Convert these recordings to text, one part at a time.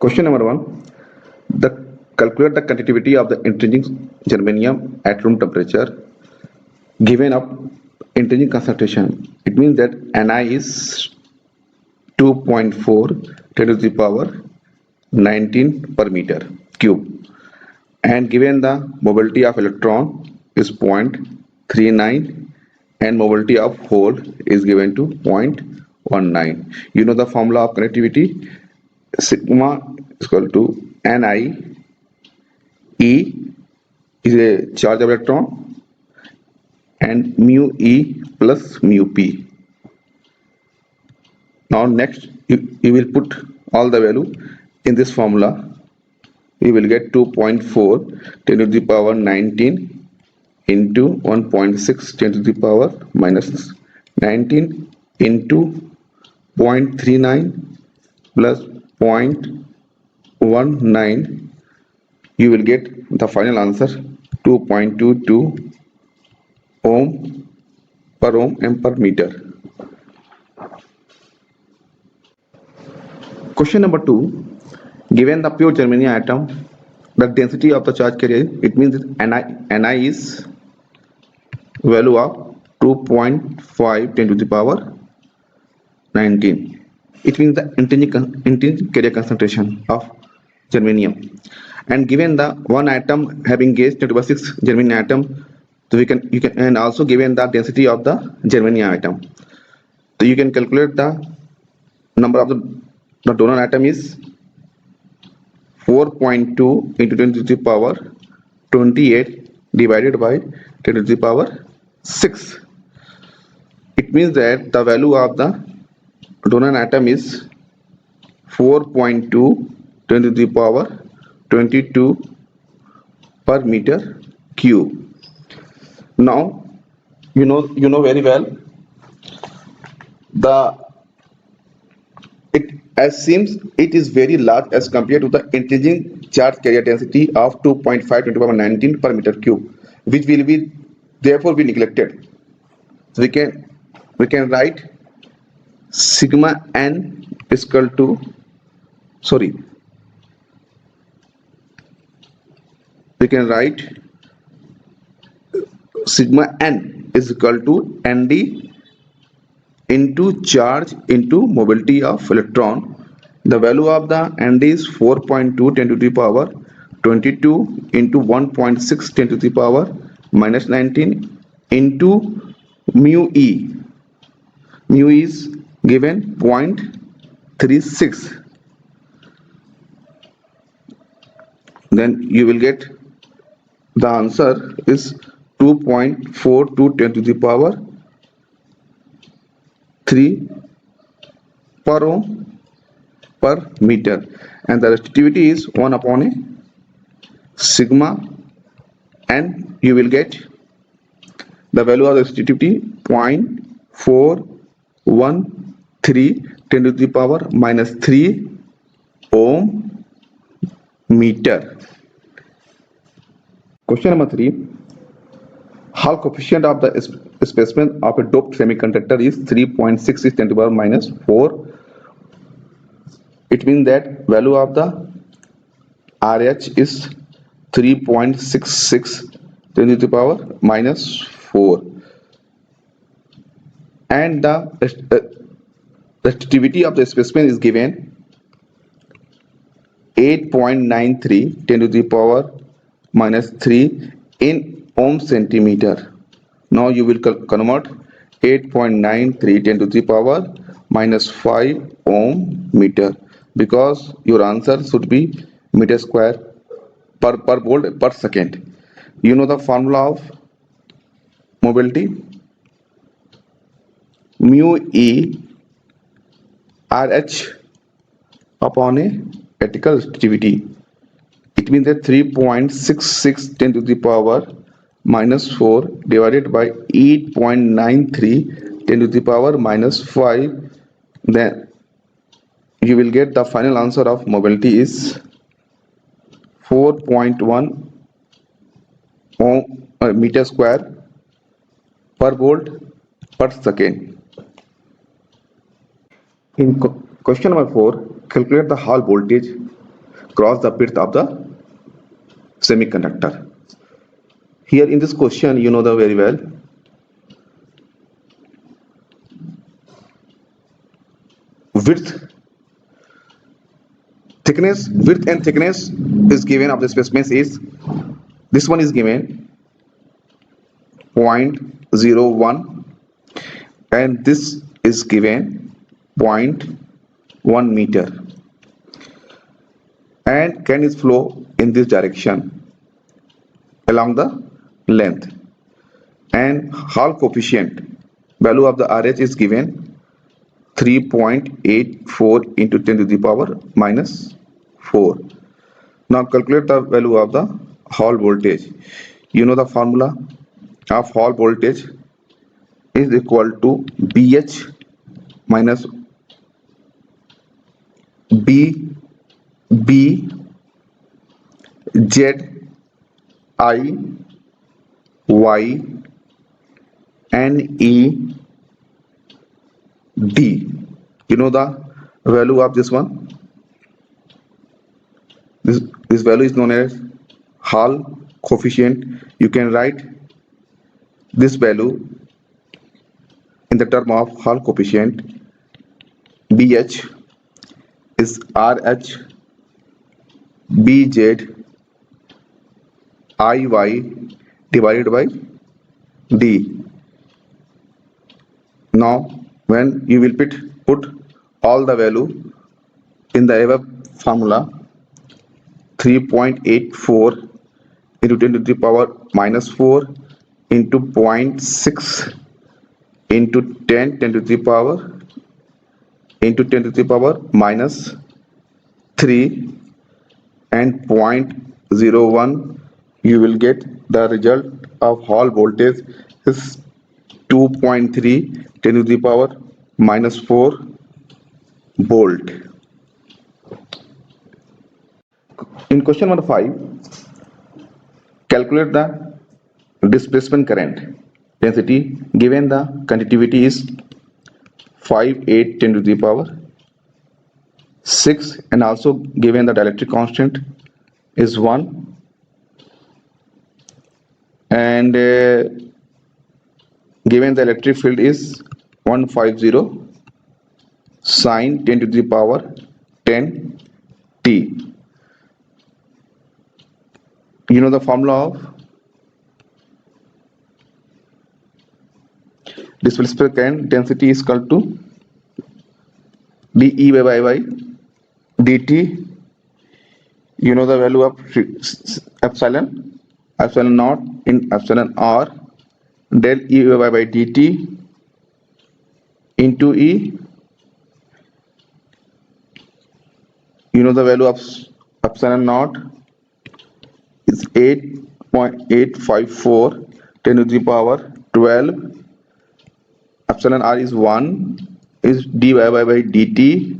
Question number 1. Calculate the conductivity of the intrinsic germanium at room temperature given up intrinsic concentration. It means that Ni is 2.4 10 to the power 19 per meter cube, and given the mobility of electron is 0.39 and mobility of hole is given to 0.19. You know the formula of conductivity. Sigma is equal to Ni. E is a charge of electron and mu E plus mu P. Now next you will put all the value in this formula. We will get 2.4 10 to the power 19 into 1.6 10 to the power minus 19 into 0.39 plus 0.19. You will get the final answer 2.22 ohm per ohm and per meter. Question number 2. Given the pure germanium atom, the density of the charge carrier, it means Ni is value of 2.5 10 to the power 19. It means the intrinsic carrier concentration of germanium. And given the one atom having gauge 10 to the power 6 germanium atom, so you can and also given the density of the germanium atom, so you can calculate the number of the donor atom is 4.2 into 10 to the power 28 divided by 10 to the power 6. It means that the value of the donor atom is 4.2 10 to the power 22 per meter cube. Now you know very well it seems it is very large as compared to the intrinsic charge carrier density of 2.5 10 to the power 19 per meter cube, which will be therefore be neglected. So we can write sigma n is equal to we can write sigma n is equal to nd into charge into mobility of electron. The value of the nd is 4.2 10 to the power 22 into 1.6 10 to the power minus 19 into mu e. Mu is given 0.36. Then you will get the answer is 2.42 10 to the power 3 per ohm per meter, and the resistivity is 1 upon a sigma, and you will get the value of the resistivity 0.413 10 to the power minus 3 ohm meter. Question number 3. Hall coefficient of the specimen of a doped semiconductor is 3.66 10 to the power minus 4. It means that value of the RH is 3.66 10 to the power minus 4, and the resistivity of the specimen is given 8.93 10 to the power minus 3 in ohm centimeter. Now you will convert 8.93 10 to the power minus 5 ohm meter, because your answer should be meter square per volt per second. You know the formula of mobility, mu E RH upon a critical resistivity. It means that 3.66 10 to the power minus 4 divided by 8.93 10 to the power minus 5. Then you will get the final answer of mobility is 4.1 meter square per volt per second. In question number 4, calculate the Hall voltage cross the width of the semiconductor. Here in this question, you know the very well, width and thickness is given of the specimen is, this one is given 0.01 and this is given 0.1 meter, and can is flow in this direction along the length, and Hall coefficient value of the RH is given 3.84 into 10 to the power minus 4. Now calculate the value of the Hall voltage. You know the formula of Hall voltage is equal to BH minus B Z I Y N E D. You know the value of this one. This value is known as Hall coefficient. You can write this value in the term of Hall coefficient. BH is RH BZ IY divided by D. Now when you will put all the value in the above formula, 3.84 into 10 to the power minus 4 into 0.6 into 10 to the power into 10 to the power minus 3 and 0.01, you will get the result of Hall voltage is 2.3 10 to the power minus 4 volt. In question number 5, calculate the displacement current density given the conductivity is 5, 8, 10 to the power 6, and also given the dielectric constant is 1, and given the electric field is 150 sine 10 to the power 10 t. You know the formula of displacement current density is equal to dE by dt. You know the value of epsilon naught in epsilon r del E by dt into E. You know the value of epsilon naught is 8.854 10 to the power 12. Epsilon r is 1, is dy by dt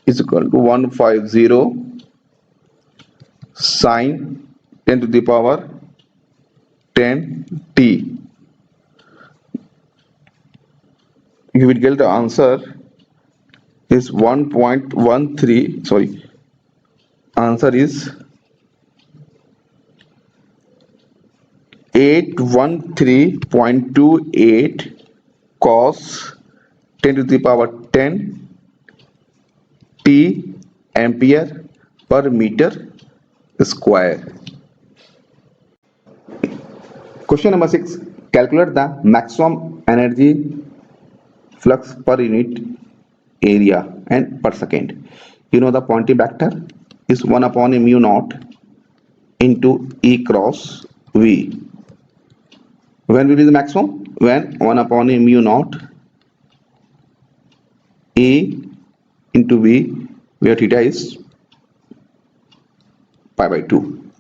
is equal to 150 sine 10 to the power 10 t. You will get the answer is 1.13, sorry, answer is 813.28 cos 10 to the power 10 t ampere per meter square. Question number 6, calculate the maximum energy flux per unit area and per second. You know the Poynting vector is 1 upon mu naught into E cross V. When will be the maximum? When 1 upon mu naught E into V, where theta is pi by 2.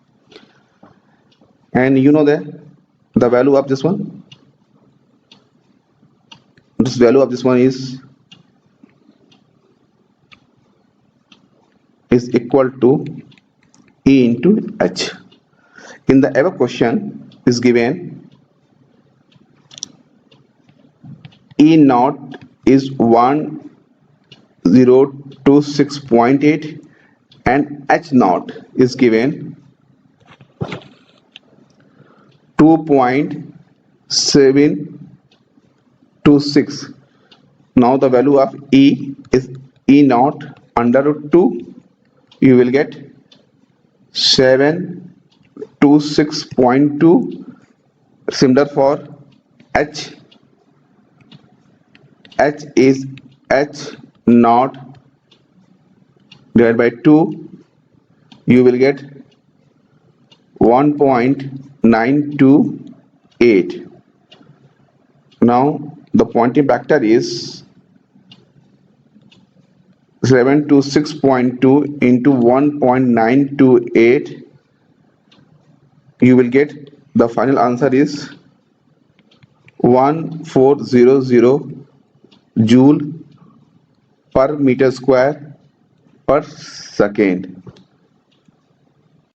And you know the value of this one? This value of this one is equal to E into H. In the above question is given E naught is 1026.8 and H naught is given 2.726. Now the value of E is E naught under root 2. You will get 726.2. Similar for H. H is H naught divided by 2. You will get 1.928. Now the Poynting vector is 726.2 into 1.928. You will get the final answer is 1400 joule per meter square per second.